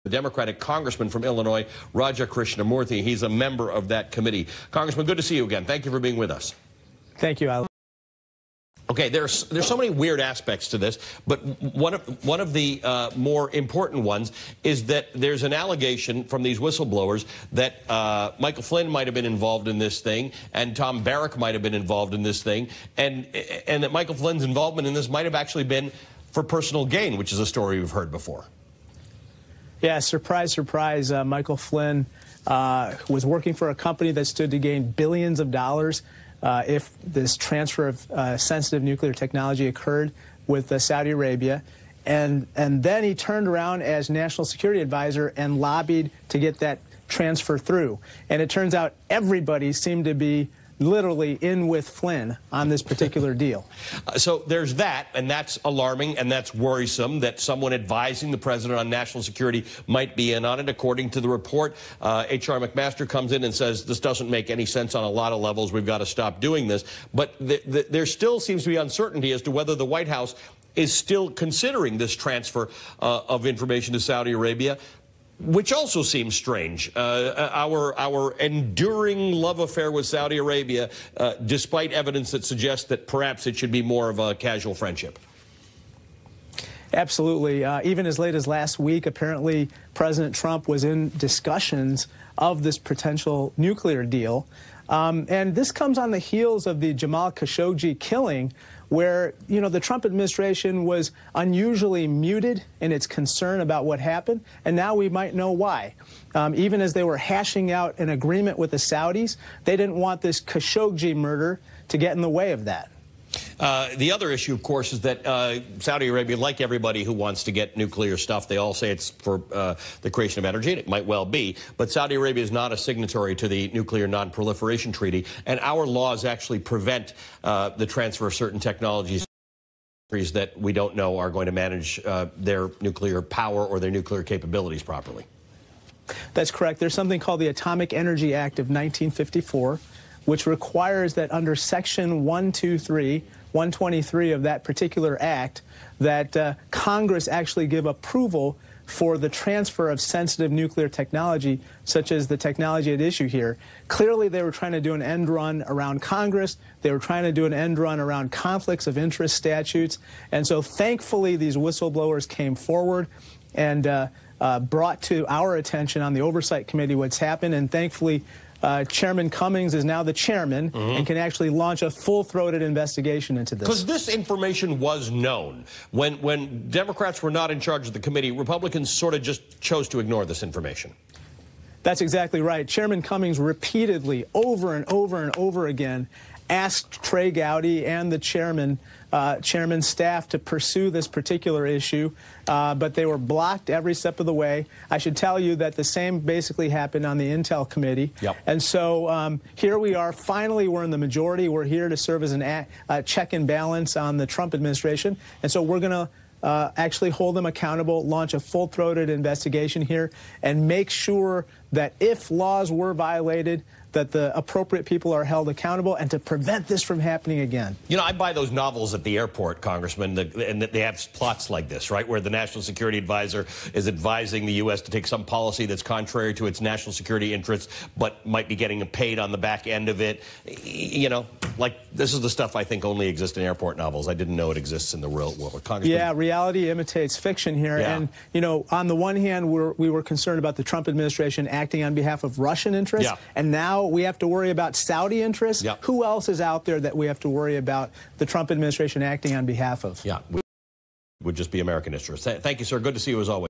The Democratic Congressman from Illinois, Krishnamoorthi. He's a member of that committee. Congressman, good to see you again. Thank you for being with us. Thank you, Alan. Okay, there's so many weird aspects to this, but one of the more important ones is that there's an allegation from these whistleblowers that Michael Flynn might have been involved in this thing, and Tom Barrack might have been involved in this thing, and that Michael Flynn's involvement in this might have actually been for personal gain, which is a story we've heard before. Yeah, surprise, surprise. Michael Flynn was working for a company that stood to gain billions of dollars if this transfer of sensitive nuclear technology occurred with Saudi Arabia. And then he turned around as national security advisor and lobbied to get that transfer through. And it turns out everybody seemed to be literally in with Flynn on this particular deal. So there's that, and that's alarming, and that's worrisome that someone advising the president on national security might be in on it. According to the report, H.R. McMaster comes in and says this doesn't make any sense on a lot of levels. We've got to stop doing this. But there still seems to be uncertainty as to whether the White House is still considering this transfer of information to Saudi Arabia, which also seems strange. Our enduring love affair with Saudi Arabia, despite evidence that suggests that perhaps it should be more of a casual friendship. Absolutely. Even as late as last week, apparently President Trump was in discussions of this potential nuclear deal. And this comes on the heels of the Jamal Khashoggi killing, where, you know, the Trump administration was unusually muted in its concern about what happened, and now we might know why. Even as they were hashing out an agreement with the Saudis, they didn't want this Khashoggi murder to get in the way of that. The other issue, of course, is that Saudi Arabia, like everybody who wants to get nuclear stuff, they all say it's for the creation of energy, and it might well be, but Saudi Arabia is not a signatory to the Nuclear Non-Proliferation Treaty, and our laws actually prevent the transfer of certain technologies that we don't know are going to manage their nuclear power or their nuclear capabilities properly. That's correct. There's something called the Atomic Energy Act of 1954, which requires that under Section 123 of that particular act, that Congress actually give approval for the transfer of sensitive nuclear technology, such as the technology at issue here. Clearly, they were trying to do an end run around Congress. They were trying to do an end run around conflicts of interest statutes. And so, thankfully, these whistleblowers came forward and brought to our attention on the Oversight Committee what's happened, and thankfully, Chairman Cummings is now the chairman and can actually launch a full-throated investigation into this. Because this information was known. When Democrats were not in charge of the committee, Republicans sort of just chose to ignore this information. That's exactly right. Chairman Cummings repeatedly, over and over and over again, asked Trey Gowdy and the chairman's staff to pursue this particular issue, but they were blocked every step of the way. I should tell you that the same basically happened on the Intel Committee. Yep. And so here we are. Finally, we're in the majority. We're here to serve as a check and balance on the Trump administration. And so we're going to actually hold them accountable, launch a full-throated investigation here, and make sure that if laws were violated, that the appropriate people are held accountable, and to prevent this from happening again. You know, I buy those novels at the airport, Congressman, and they have plots like this, right, where the National Security Advisor is advising the U.S. to take some policy that's contrary to its national security interests, but might be getting paid on the back end of it. You know, like, this is the stuff I think only exists in airport novels. I didn't know it exists in the real world. Congressman? Yeah, reality imitates fiction here. Yeah. And, you know, on the one hand, we were concerned about the Trump administration acting on behalf of Russian interests, and now we have to worry about Saudi interests. Who else is out there that we have to worry about the Trump administration acting on behalf of? Yeah, would just be American interests. Thank you, sir. Good to see you as always.